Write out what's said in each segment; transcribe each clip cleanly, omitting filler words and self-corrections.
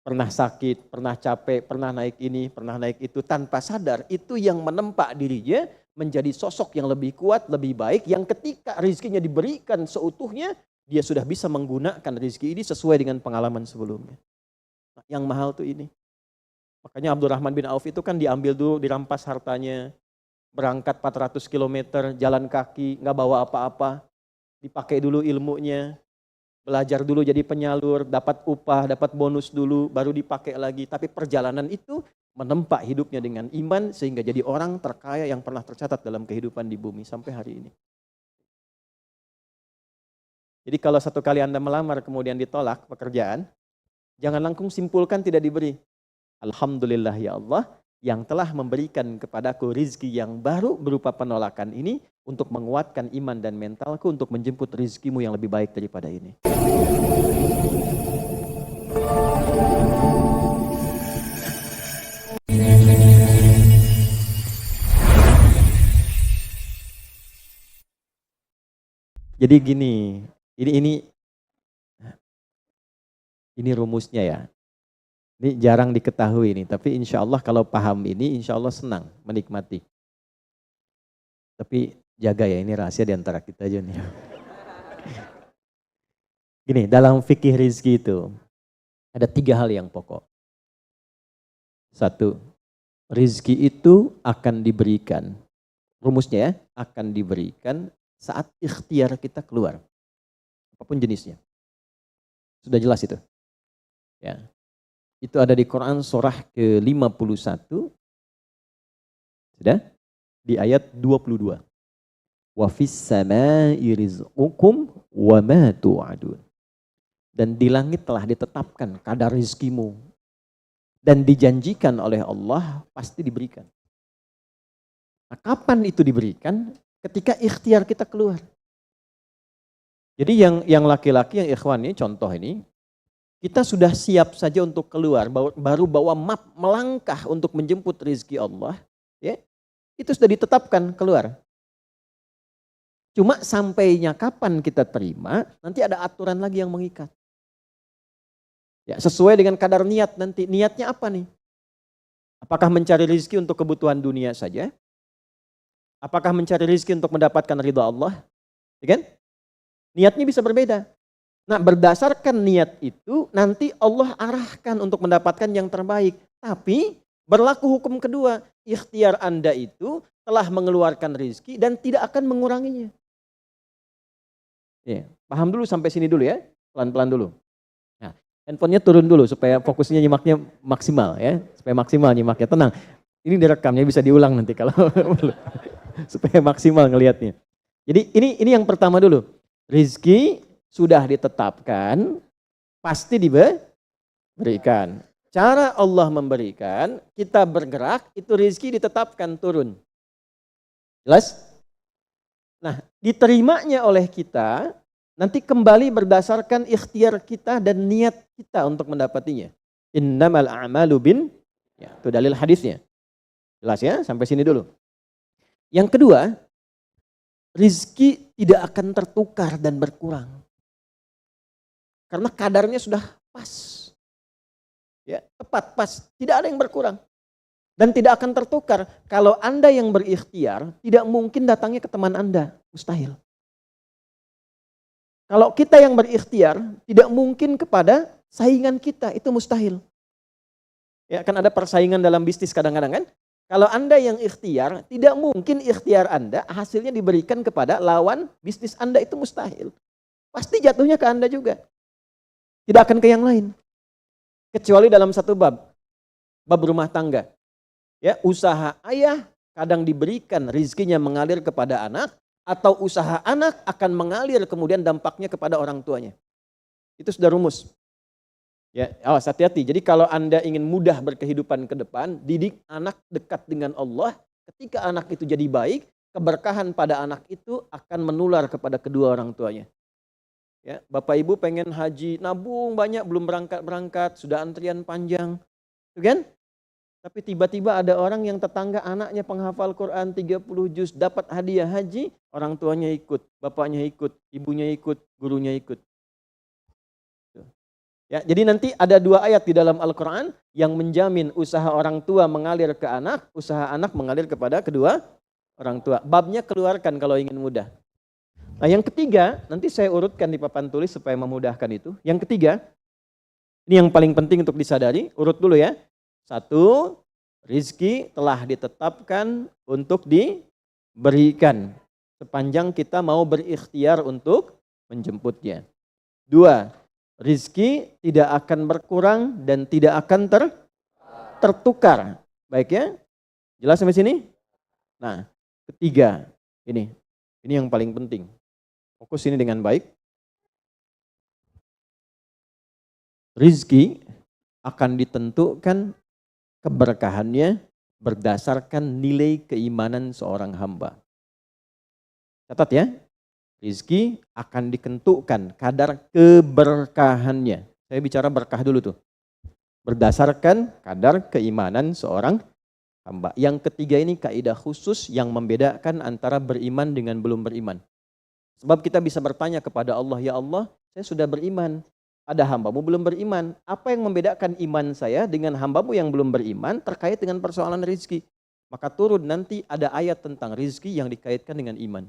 pernah sakit, pernah capek, pernah naik ini, pernah naik itu, tanpa sadar itu yang menempa dirinya menjadi sosok yang lebih kuat, lebih baik, yang ketika rezekinya diberikan seutuhnya, dia sudah bisa menggunakan rezeki ini sesuai dengan pengalaman sebelumnya. Nah, yang mahal tuh ini. Makanya Abdurrahman bin Auf itu kan diambil dulu, dirampas hartanya, berangkat 400 kilometer, jalan kaki, nggak bawa apa-apa, dipakai dulu ilmunya, belajar dulu jadi penyalur, dapat upah, dapat bonus dulu, baru dipakai lagi. Tapi perjalanan itu menempa hidupnya dengan iman sehingga jadi orang terkaya yang pernah tercatat dalam kehidupan di bumi sampai hari ini. Jadi kalau satu kali Anda melamar kemudian ditolak pekerjaan, jangan langsung simpulkan tidak diberi. Alhamdulillah ya Allah yang telah memberikan kepadaku rizki yang baru berupa penolakan ini untuk menguatkan iman dan mentalku untuk menjemput rizkimu yang lebih baik daripada ini. Jadi gini, ini rumusnya ya. Ini jarang diketahui nih, tapi insya Allah kalau paham ini, insya Allah senang menikmati. Tapi jaga ya, ini rahasia di antara kita aja nih. Gini, dalam fikih rizki itu ada 3 hal yang pokok. 1, rizki itu akan diberikan. Rumusnya ya, akan diberikan saat ikhtiar kita keluar. Apapun jenisnya. Sudah jelas itu. Ya. Itu ada di Quran surah ke-51. Sudah? Di ayat 22. Wa fis samaa'i rizqukum wa ma tu'adun. Dan di langit telah ditetapkan kadar rizkimu. Dan dijanjikan oleh Allah pasti diberikan. Nah, kapan itu diberikan? Ketika ikhtiar kita keluar. Jadi yang laki-laki, yang ikhwan ini, contoh ini, kita sudah siap saja untuk keluar, baru bawa map melangkah untuk menjemput rezeki Allah, ya, itu sudah ditetapkan keluar. Cuma sampainya kapan kita terima, nanti ada aturan lagi yang mengikat. Ya, sesuai dengan kadar niat nanti. Niatnya apa nih? Apakah mencari rezeki untuk kebutuhan dunia saja? Apakah mencari rezeki untuk mendapatkan ridha Allah? Ya kan? Niatnya bisa berbeda. Nah, berdasarkan niat itu nanti Allah arahkan untuk mendapatkan yang terbaik. Tapi berlaku hukum kedua, ikhtiar Anda itu telah mengeluarkan rezeki dan tidak akan menguranginya. Ya, paham dulu sampai sini dulu ya, pelan-pelan dulu. Nah, handphonenya turun dulu supaya fokusnya nyimaknya maksimal ya, supaya maksimal nyimaknya. Tenang, ini direkamnya bisa diulang nanti kalau supaya maksimal ngelihatnya. Jadi ini yang pertama dulu, rezeki sudah ditetapkan, pasti diberikan. Cara Allah memberikan, kita bergerak, itu rezeki ditetapkan turun. Jelas? Nah, diterimanya oleh kita, nanti kembali berdasarkan ikhtiar kita dan niat kita untuk mendapatinya. Innamal a'malu ya, itu dalil hadisnya. Jelas ya? Sampai sini dulu. Yang kedua, rezeki tidak akan tertukar dan berkurang. Karena kadarnya sudah pas. Ya, tepat, pas. Tidak ada yang berkurang. Dan tidak akan tertukar. Kalau Anda yang berikhtiar, tidak mungkin datangnya ke teman Anda. Mustahil. Kalau kita yang berikhtiar, tidak mungkin kepada saingan kita. Itu mustahil. Ya, kan ada persaingan dalam bisnis kadang-kadang kan. Kalau Anda yang ikhtiar, tidak mungkin ikhtiar Anda hasilnya diberikan kepada lawan bisnis Anda. Itu mustahil. Pasti jatuhnya ke Anda juga. Tidak akan ke yang lain. Kecuali dalam satu bab rumah tangga. Ya, usaha ayah kadang diberikan rizkinya mengalir kepada anak, atau usaha anak akan mengalir kemudian dampaknya kepada orang tuanya. Itu sudah rumus. Ya, awas hati-hati. Jadi kalau Anda ingin mudah berkehidupan ke depan, didik anak dekat dengan Allah. Ketika anak itu jadi baik, keberkahan pada anak itu akan menular kepada kedua orang tuanya. Ya, Bapak Ibu pengen haji, nabung banyak, belum berangkat, sudah antrian panjang. Kan? Tapi tiba-tiba ada orang yang tetangga anaknya penghafal Quran 30 juz, dapat hadiah haji, orang tuanya ikut, bapaknya ikut, ibunya ikut, gurunya ikut. Ya, jadi nanti ada 2 ayat di dalam Al-Quran yang menjamin usaha orang tua mengalir ke anak, usaha anak mengalir kepada kedua orang tua. Babnya keluarkan kalau ingin mudah. Nah yang ketiga, nanti saya urutkan di papan tulis supaya memudahkan itu. Yang ketiga, ini yang paling penting untuk disadari, urut dulu ya. 1, rizki telah ditetapkan untuk diberikan sepanjang kita mau berikhtiar untuk menjemputnya. 2, rizki tidak akan berkurang dan tidak akan tertukar. Baik ya? Jelas sampai sini? Nah, ketiga, ini yang paling penting. Fokus ini dengan baik. Rizki akan ditentukan keberkahannya berdasarkan nilai keimanan seorang hamba. Catat ya, rizki akan ditentukan kadar keberkahannya. Saya bicara berkah dulu tuh. Berdasarkan kadar keimanan seorang hamba. Yang ketiga ini kaidah khusus yang membedakan antara beriman dengan belum beriman. Sebab kita bisa bertanya kepada Allah, ya Allah, saya sudah beriman. Ada hambamu belum beriman. Apa yang membedakan iman saya dengan hambamu yang belum beriman terkait dengan persoalan rizki? Maka turun nanti ada ayat tentang rizki yang dikaitkan dengan iman.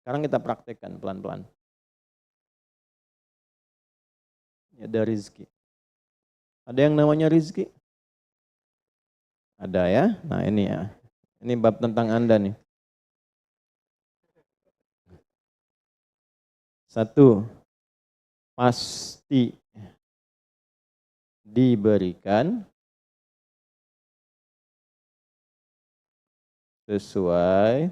Sekarang kita praktekkan pelan-pelan. Ada rizki. Ada yang namanya rizki? Ada ya. Nah ini ya. Ini bab tentang Anda nih. 1, pasti diberikan sesuai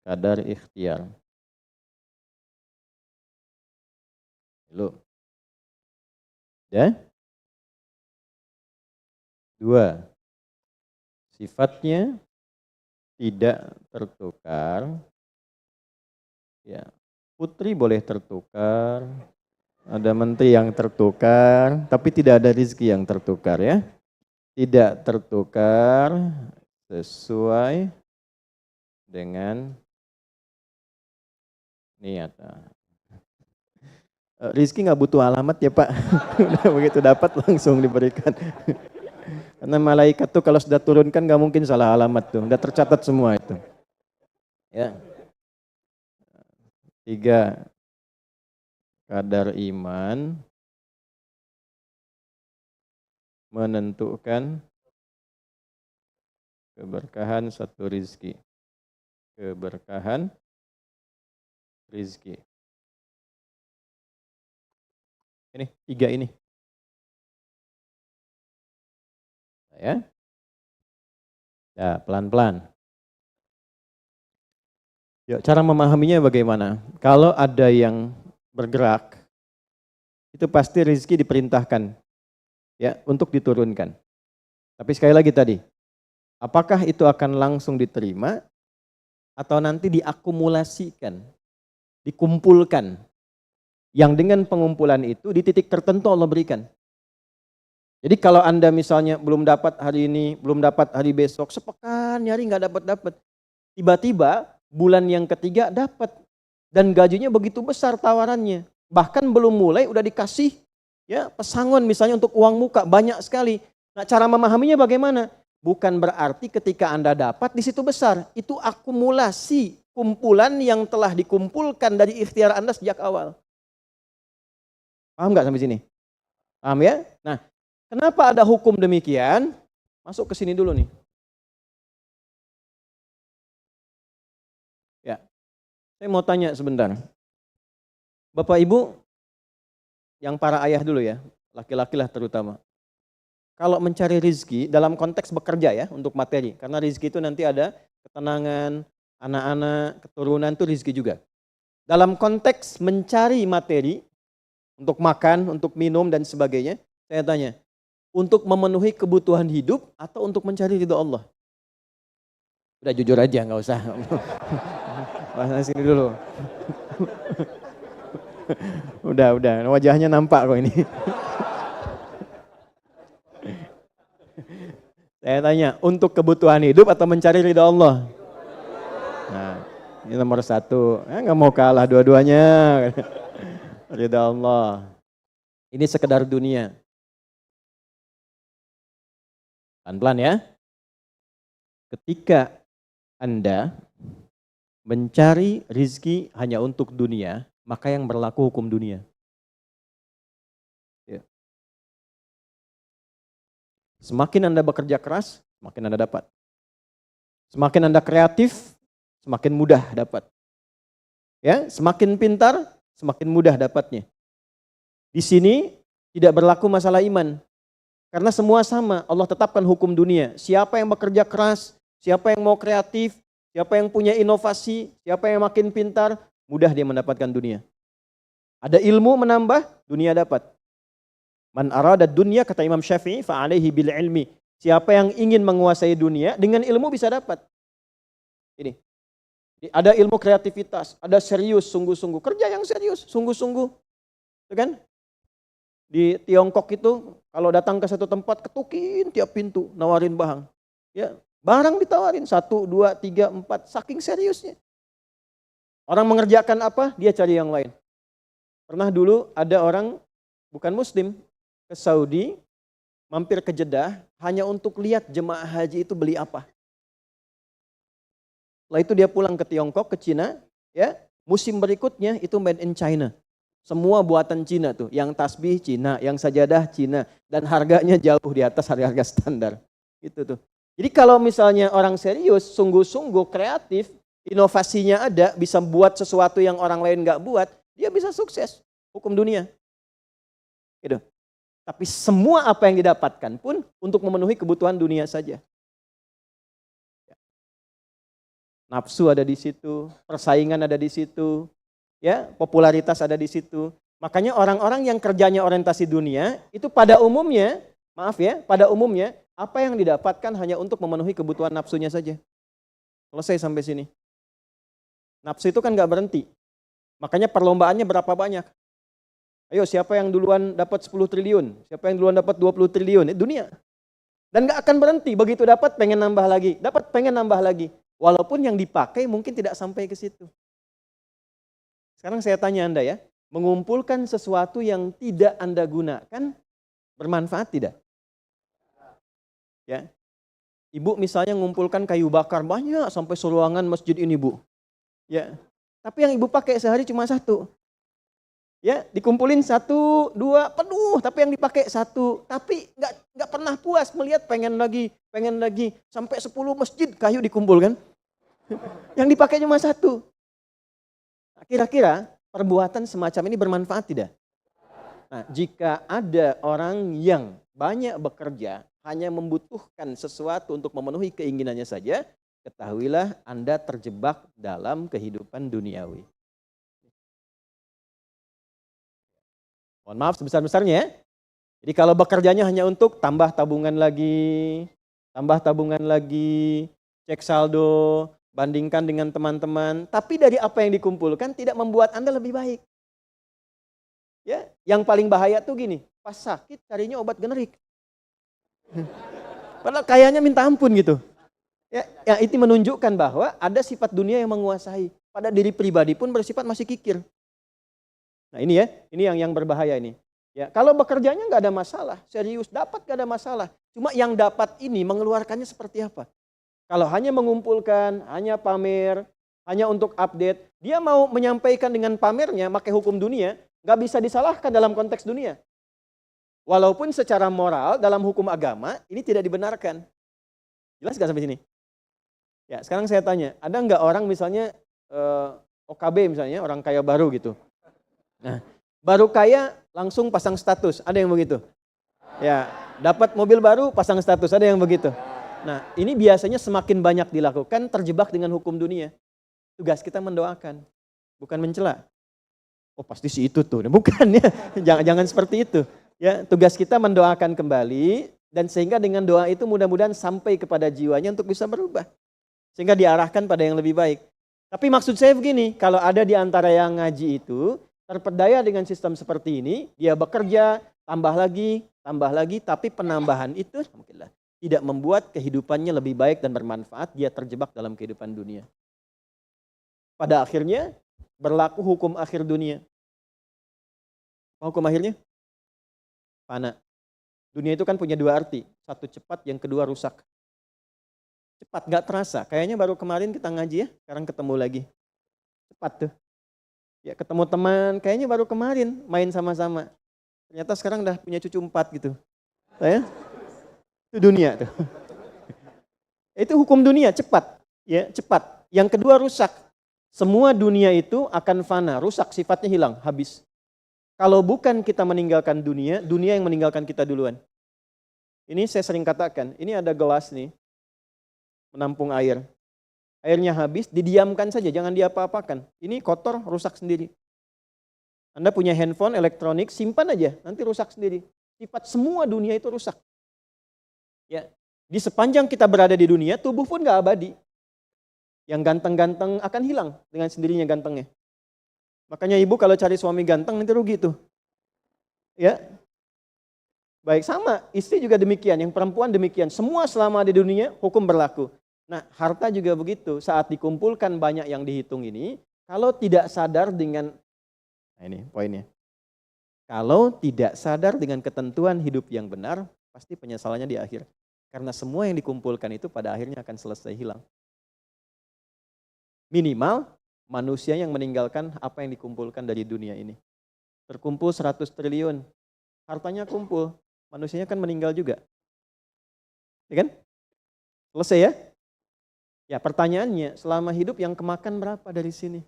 kadar ikhtiar. Loh. Ya? 2, sifatnya tidak tertukar. Ya, putri boleh tertukar, ada menteri yang tertukar, tapi tidak ada rezeki yang tertukar ya. Tidak tertukar sesuai dengan niat. Rizki nggak butuh alamat ya Pak, udah begitu dapat langsung diberikan. Karena malaikat tuh kalau sudah turunkan nggak mungkin salah alamat tuh, udah tercatat semua itu. Ya. 3, kadar iman menentukan keberkahan satu rizki. Keberkahan rizki. Ini 3 ini. Ya. Ya, pelan-pelan. Ya, cara memahaminya bagaimana? Kalau ada yang bergerak, itu pasti rezeki diperintahkan ya untuk diturunkan. Tapi sekali lagi tadi, apakah itu akan langsung diterima atau nanti diakumulasikan, dikumpulkan? Yang dengan pengumpulan itu di titik tertentu Allah berikan. Jadi kalau Anda misalnya belum dapat hari ini, belum dapat hari besok, sepekan nyari nggak dapat. Tiba-tiba bulan yang ketiga dapat dan gajinya begitu besar tawarannya. Bahkan belum mulai udah dikasih ya pesangon misalnya untuk uang muka banyak sekali. Nah, cara memahaminya bagaimana? Bukan berarti ketika Anda dapat di situ besar, itu akumulasi kumpulan yang telah dikumpulkan dari ikhtiar Anda sejak awal. Paham nggak sampai sini? Paham ya? Nah, kenapa ada hukum demikian? Masuk ke sini dulu nih. Ya, saya mau tanya sebentar. Bapak Ibu, yang para ayah dulu ya, laki-laki lah terutama. Kalau mencari rizki dalam konteks bekerja ya, untuk materi. Karena rizki itu nanti ada ketenangan, anak-anak, keturunan itu rizki juga. Dalam konteks mencari materi, untuk makan, untuk minum dan sebagainya, saya tanya, untuk memenuhi kebutuhan hidup atau untuk mencari ridho Allah? Udah jujur aja, nggak usah. Bahas sini dulu. Udah, wajahnya nampak kok ini. Saya tanya, untuk kebutuhan hidup atau mencari ridho Allah? Nah, ini nomor 1. Nggak mau kalah dua-duanya. Ridha Allah. Ini sekedar dunia. Pelan-pelan ya. Ketika Anda mencari rizki hanya untuk dunia, maka yang berlaku hukum dunia. Ya. Semakin Anda bekerja keras, semakin Anda dapat. Semakin Anda kreatif, semakin mudah dapat. Ya, semakin pintar, semakin mudah dapatnya. Di sini tidak berlaku masalah iman. Karena semua sama, Allah tetapkan hukum dunia. Siapa yang bekerja keras, siapa yang mau kreatif, siapa yang punya inovasi, siapa yang makin pintar, mudah dia mendapatkan dunia. Ada ilmu menambah, dunia dapat. Man arada dunya, kata Imam Syafi'i, fa'alaihi bil ilmi. Siapa yang ingin menguasai dunia, dengan ilmu bisa dapat. Ini. Ada ilmu kreativitas, ada serius, sungguh-sungguh. Kerja yang serius, sungguh-sungguh. Itu kan? Di Tiongkok itu, kalau datang ke satu tempat, ketukin tiap pintu, nawarin barang. Ya, barang ditawarin, 1, 2, 3, 4, saking seriusnya. Orang mengerjakan apa, dia cari yang lain. Pernah dulu ada orang, bukan muslim, ke Saudi, mampir ke Jeddah, hanya untuk lihat jemaah haji itu beli apa. Setelah itu dia pulang ke Tiongkok, ke Cina, ya, musim berikutnya itu made in China. Semua buatan Cina tuh, yang tasbih Cina, yang sajadah Cina, dan harganya jauh di atas harga-harga standar. Gitu tuh. Jadi kalau misalnya orang serius, sungguh-sungguh kreatif, inovasinya ada, bisa buat sesuatu yang orang lain nggak buat, dia bisa sukses. Hukum dunia. Gitu. Tapi semua apa yang didapatkan pun untuk memenuhi kebutuhan dunia saja. Nafsu ada di situ, persaingan ada di situ, ya, popularitas ada di situ. Makanya orang-orang yang kerjanya orientasi dunia itu pada umumnya, pada umumnya apa yang didapatkan hanya untuk memenuhi kebutuhan nafsunya saja. Selesai sampai sini. Nafsu itu kan nggak berhenti. Makanya perlombaannya berapa banyak? Ayo siapa yang duluan dapat 10 triliun? Siapa yang duluan dapat 20 triliun? Dunia. Dan nggak akan berhenti. Begitu dapat pengen nambah lagi, dapat pengen nambah lagi. Walaupun yang dipakai mungkin tidak sampai ke situ. Sekarang saya tanya Anda ya, mengumpulkan sesuatu yang tidak Anda gunakan bermanfaat tidak? Ya. Ibu misalnya mengumpulkan kayu bakar banyak sampai seruangan masjid ini, Bu. Ya. Tapi yang Ibu pakai sehari cuma 1. Ya, dikumpulin 1, 2, penuh, tapi yang dipakai 1. Tapi nggak pernah puas melihat pengen lagi sampai 10 masjid kayu dikumpulkan. Yang dipakai cuma 1. Kira-kira perbuatan semacam ini bermanfaat tidak? Nah, jika ada orang yang banyak bekerja, hanya membutuhkan sesuatu untuk memenuhi keinginannya saja, ketahuilah Anda terjebak dalam kehidupan duniawi. Mohon maaf sebesar-besarnya ya. Jadi kalau bekerjanya hanya untuk tambah tabungan lagi, cek saldo, bandingkan dengan teman-teman, tapi dari apa yang dikumpulkan tidak membuat Anda lebih baik. Ya, yang paling bahaya tuh gini, pas sakit carinya obat generik. Padahal kayaknya minta ampun gitu. Ya, itu menunjukkan bahwa ada sifat dunia yang menguasai. Pada diri pribadi pun bersifat masih kikir. Nah ini ya, ini yang berbahaya ini. Ya, kalau bekerjanya nggak ada masalah, serius dapat nggak ada masalah. Cuma yang dapat ini mengeluarkannya seperti apa? Kalau hanya mengumpulkan, hanya pamer, hanya untuk update, dia mau menyampaikan dengan pamernya, pakai hukum dunia, nggak bisa disalahkan dalam konteks dunia. Walaupun secara moral dalam hukum agama ini tidak dibenarkan. Jelas nggak sampai sini? Ya, sekarang saya tanya, ada nggak orang misalnya OKB misalnya, orang kaya baru gitu. Nah, baru kaya langsung pasang status, ada yang begitu. Ya, dapat mobil baru pasang status, ada yang begitu. Nah, ini biasanya semakin banyak dilakukan terjebak dengan hukum dunia. Tugas kita mendoakan, bukan mencela. Oh, pasti si itu tuh. Bukan ya. Jangan seperti itu. Ya, tugas kita mendoakan kembali dan sehingga dengan doa itu mudah-mudahan sampai kepada jiwanya untuk bisa berubah. Sehingga diarahkan pada yang lebih baik. Tapi maksud saya begini, kalau ada di antara yang ngaji itu terpedaya dengan sistem seperti ini, dia bekerja, tambah lagi, tapi penambahan itu alhamdulillah tidak membuat kehidupannya lebih baik dan bermanfaat, dia terjebak dalam kehidupan dunia. Pada akhirnya berlaku hukum akhir dunia. Apa hukum akhirnya? Fana. Dunia itu kan punya dua arti. Satu cepat, yang kedua rusak. Cepat, nggak terasa. Kayaknya baru kemarin kita ngaji ya, sekarang ketemu lagi. Cepat tuh. Ya ketemu teman, kayaknya baru kemarin main sama-sama. Ternyata sekarang udah punya cucu 4 gitu. Saya, itu dunia tuh. Itu hukum dunia, cepat. Ya, cepat. Yang kedua rusak. Semua dunia itu akan fana, rusak, sifatnya hilang, habis. Kalau bukan kita meninggalkan dunia, dunia yang meninggalkan kita duluan. Ini saya sering katakan, ini ada gelas nih, menampung air. Airnya habis, didiamkan saja, jangan diapa-apakan. Ini kotor, rusak sendiri. Anda punya handphone, elektronik, simpan aja, nanti rusak sendiri. Sifat semua dunia itu rusak. Ya, di sepanjang kita berada di dunia, tubuh pun gak abadi. Yang ganteng-ganteng akan hilang dengan sendirinya gantengnya. Makanya ibu kalau cari suami ganteng nanti rugi tuh. Ya. Baik, sama, istri juga demikian, yang perempuan demikian. Semua selama di dunia hukum berlaku. Nah, harta juga begitu. Saat dikumpulkan banyak yang dihitung ini, kalau tidak sadar dengan, nah ini poinnya. Kalau tidak sadar dengan ketentuan hidup yang benar, pasti penyesalannya di akhir. Karena semua yang dikumpulkan itu pada akhirnya akan selesai hilang. Minimal manusia yang meninggalkan apa yang dikumpulkan dari dunia ini. Terkumpul 100 triliun, hartanya kumpul, manusianya kan meninggal juga. Ya kan? Selesai ya? Ya pertanyaannya, selama hidup yang kemakan berapa dari sini?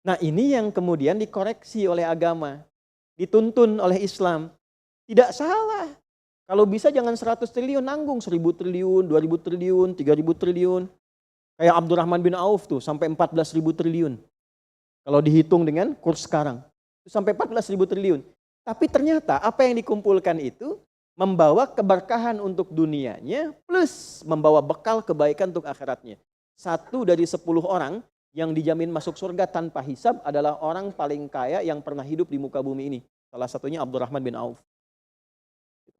Nah ini yang kemudian dikoreksi oleh agama, dituntun oleh Islam. Tidak salah. Kalau bisa jangan 100 triliun, nanggung 1000 triliun, 2000 triliun, 3000 triliun. Kayak Abdurrahman bin Auf tuh sampai 14.000 triliun. Kalau dihitung dengan kurs sekarang, itu sampai 14.000 triliun. Tapi ternyata apa yang dikumpulkan itu membawa keberkahan untuk dunianya plus membawa bekal kebaikan untuk akhiratnya. 1 dari 10 orang yang dijamin masuk surga tanpa hisab adalah orang paling kaya yang pernah hidup di muka bumi ini. Salah satunya Abdurrahman bin Auf.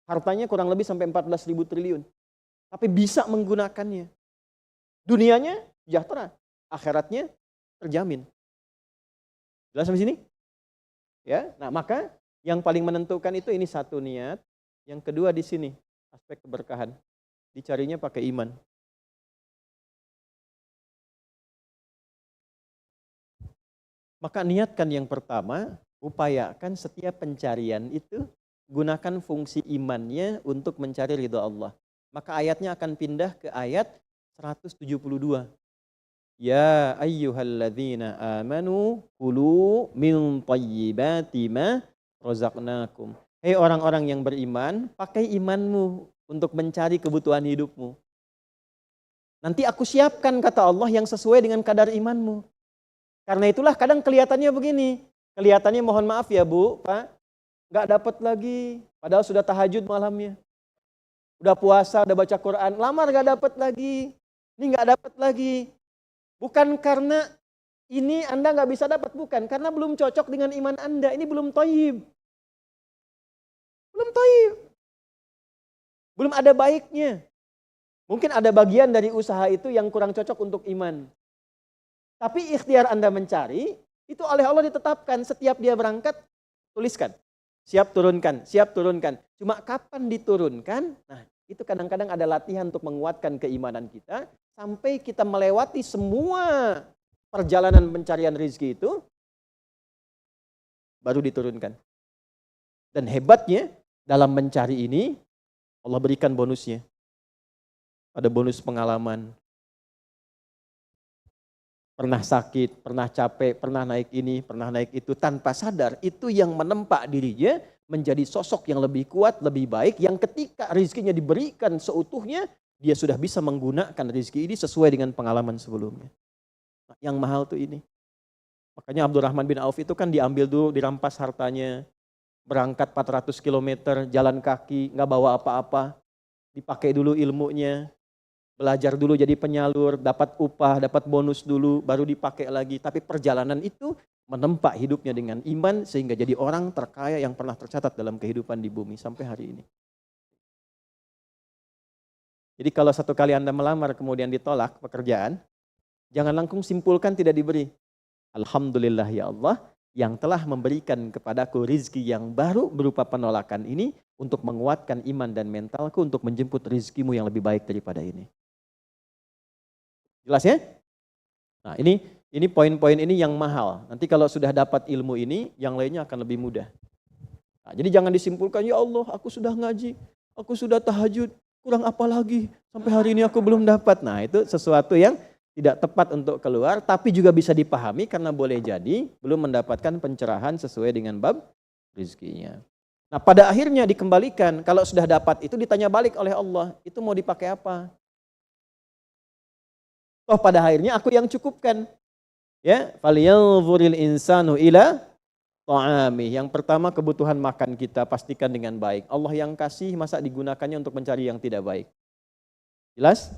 Hartanya kurang lebih sampai 14.000 triliun. Tapi bisa menggunakannya. Dunianya sejahtera, akhiratnya terjamin. Jelas sampai sini? Ya, nah maka yang paling menentukan itu ini satu niat, yang kedua di sini aspek keberkahan. Dicarinya pakai iman. Maka niatkan yang pertama, upayakan setiap pencarian itu gunakan fungsi imannya untuk mencari ridha Allah. Maka ayatnya akan pindah ke ayat 172. Ya ayyuhalladzina amanu kulu min thayyibati ma razaqnakum. Hei orang-orang yang beriman, pakai imanmu untuk mencari kebutuhan hidupmu. Nanti aku siapkan kata Allah yang sesuai dengan kadar imanmu. Karena itulah kadang kelihatannya begini. Kelihatannya mohon maaf ya Bu, Pak. Nggak dapat lagi, padahal sudah tahajud malamnya. Udah puasa, udah baca Quran, lamar nggak dapat lagi. Ini nggak dapat lagi. Bukan karena ini Anda nggak bisa dapat, bukan. Karena belum cocok dengan iman Anda, ini belum thayyib. Belum thayyib. Belum ada baiknya. Mungkin ada bagian dari usaha itu yang kurang cocok untuk iman. Tapi ikhtiar Anda mencari, itu oleh Allah ditetapkan. Setiap dia berangkat, tuliskan. Siap turunkan, siap turunkan. Cuma kapan diturunkan? Nah, itu kadang-kadang ada latihan untuk menguatkan keimanan kita. Sampai kita melewati semua perjalanan pencarian rezeki itu, baru diturunkan. Dan hebatnya, dalam mencari ini, Allah berikan bonusnya. Ada bonus pengalaman. Pernah sakit, pernah capek, pernah naik ini, pernah naik itu, tanpa sadar itu yang menempa dirinya menjadi sosok yang lebih kuat, lebih baik, yang ketika rezekinya diberikan seutuhnya, dia sudah bisa menggunakan rezeki ini sesuai dengan pengalaman sebelumnya. Nah, yang mahal tuh ini. Makanya Abdurrahman bin Auf itu kan diambil dulu, dirampas hartanya, berangkat 400 km, jalan kaki, nggak bawa apa-apa, dipakai dulu ilmunya, belajar dulu jadi penyalur, dapat upah, dapat bonus dulu, baru dipakai lagi. Tapi perjalanan itu menempa hidupnya dengan iman sehingga jadi orang terkaya yang pernah tercatat dalam kehidupan di bumi sampai hari ini. Jadi kalau satu kali Anda melamar kemudian ditolak pekerjaan, jangan langsung simpulkan tidak diberi. Alhamdulillah ya Allah yang telah memberikan kepadaku rizki yang baru berupa penolakan ini untuk menguatkan iman dan mentalku untuk menjemput rizkimu yang lebih baik daripada ini. Jelas ya? Nah ini poin-poin ini yang mahal. Nanti kalau sudah dapat ilmu ini, yang lainnya akan lebih mudah. Nah, jadi jangan disimpulkan, ya Allah aku sudah ngaji, aku sudah tahajud, kurang apa lagi? Sampai hari ini aku belum dapat. Nah itu sesuatu yang tidak tepat untuk keluar, tapi juga bisa dipahami karena boleh jadi belum mendapatkan pencerahan sesuai dengan bab rizkinya. Nah pada akhirnya dikembalikan, kalau sudah dapat itu ditanya balik oleh Allah, itu mau dipakai apa? Toh pada akhirnya aku yang cukupkan. Ya, falyanzuril insanu ila ta'amih. Yang pertama kebutuhan makan kita pastikan dengan baik. Allah yang kasih, masa digunakannya untuk mencari yang tidak baik? Jelas?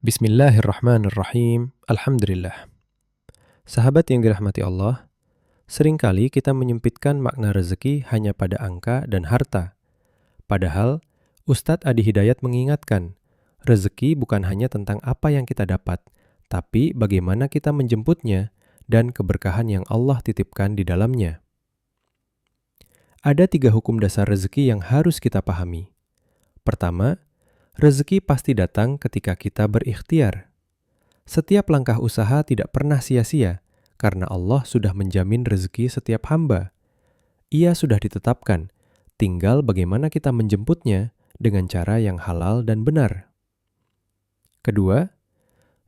Bismillahirrahmanirrahim. Alhamdulillah. Sahabat yang dirahmati Allah, seringkali kita menyempitkan makna rezeki hanya pada angka dan harta. Padahal, Ustadz Adi Hidayat mengingatkan, rezeki bukan hanya tentang apa yang kita dapat, tapi bagaimana kita menjemputnya dan keberkahan yang Allah titipkan di dalamnya. Ada 3 hukum dasar rezeki yang harus kita pahami. Pertama, rezeki pasti datang ketika kita berikhtiar. Setiap langkah usaha tidak pernah sia-sia, karena Allah sudah menjamin rezeki setiap hamba. Ia sudah ditetapkan, tinggal bagaimana kita menjemputnya dengan cara yang halal dan benar. Kedua,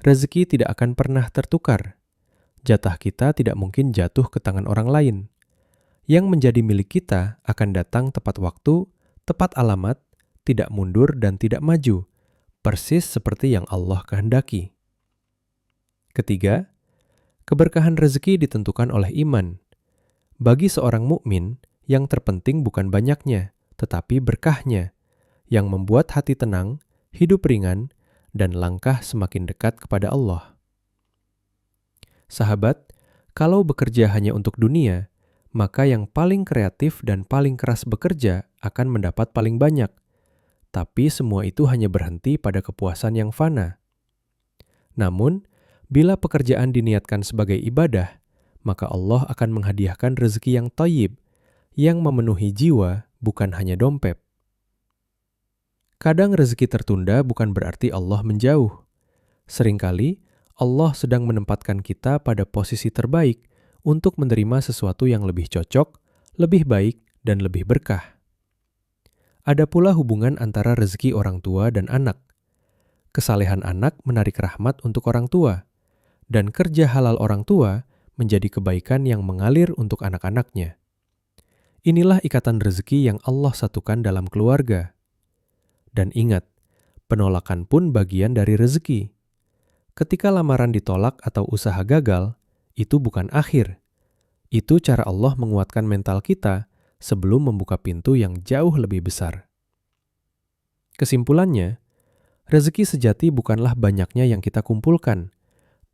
rezeki tidak akan pernah tertukar. Jatah kita tidak mungkin jatuh ke tangan orang lain. Yang menjadi milik kita akan datang tepat waktu, tepat alamat, tidak mundur dan tidak maju, persis seperti yang Allah kehendaki. Ketiga, keberkahan rezeki ditentukan oleh iman. Bagi seorang mukmin, yang terpenting bukan banyaknya, tetapi berkahnya, yang membuat hati tenang, hidup ringan, dan langkah semakin dekat kepada Allah. Sahabat, kalau bekerja hanya untuk dunia, maka yang paling kreatif dan paling keras bekerja akan mendapat paling banyak. Tapi semua itu hanya berhenti pada kepuasan yang fana. Namun, bila pekerjaan diniatkan sebagai ibadah, maka Allah akan menghadiahkan rezeki yang thayyib, yang memenuhi jiwa, bukan hanya dompet. Kadang rezeki tertunda bukan berarti Allah menjauh. Seringkali, Allah sedang menempatkan kita pada posisi terbaik untuk menerima sesuatu yang lebih cocok, lebih baik, dan lebih berkah. Ada pula hubungan antara rezeki orang tua dan anak. Kesalehan anak menarik rahmat untuk orang tua, dan kerja halal orang tua menjadi kebaikan yang mengalir untuk anak-anaknya. Inilah ikatan rezeki yang Allah satukan dalam keluarga. Dan ingat, penolakan pun bagian dari rezeki. Ketika lamaran ditolak atau usaha gagal, itu bukan akhir. Itu cara Allah menguatkan mental kita sebelum membuka pintu yang jauh lebih besar. Kesimpulannya, rezeki sejati bukanlah banyaknya yang kita kumpulkan,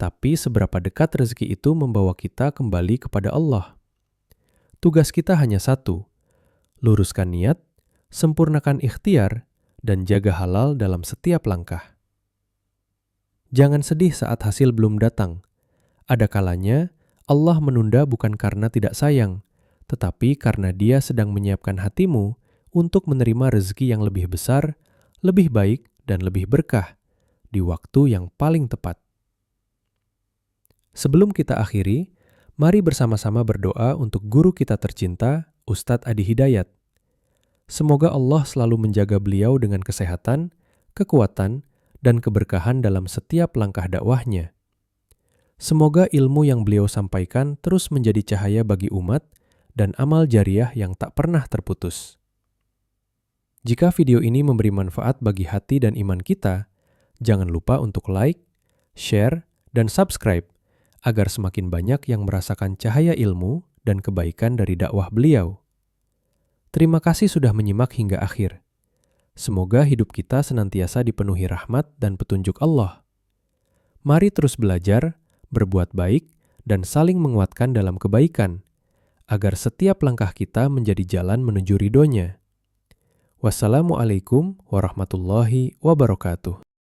tapi seberapa dekat rezeki itu membawa kita kembali kepada Allah. Tugas kita hanya satu, luruskan niat, sempurnakan ikhtiar, dan jaga halal dalam setiap langkah. Jangan sedih saat hasil belum datang. Ada kalanya Allah menunda bukan karena tidak sayang, tetapi karena Dia sedang menyiapkan hatimu untuk menerima rezeki yang lebih besar, lebih baik, dan lebih berkah di waktu yang paling tepat. Sebelum kita akhiri, mari bersama-sama berdoa untuk guru kita tercinta, Ustadz Adi Hidayat. Semoga Allah selalu menjaga beliau dengan kesehatan, kekuatan, dan keberkahan dalam setiap langkah dakwahnya. Semoga ilmu yang beliau sampaikan terus menjadi cahaya bagi umat dan amal jariah yang tak pernah terputus. Jika video ini memberi manfaat bagi hati dan iman kita, jangan lupa untuk like, share, dan subscribe agar semakin banyak yang merasakan cahaya ilmu dan kebaikan dari dakwah beliau. Terima kasih sudah menyimak hingga akhir. Semoga hidup kita senantiasa dipenuhi rahmat dan petunjuk Allah. Mari terus belajar, berbuat baik, dan saling menguatkan dalam kebaikan, agar setiap langkah kita menjadi jalan menuju ridhonya. Wassalamualaikum warahmatullahi wabarakatuh.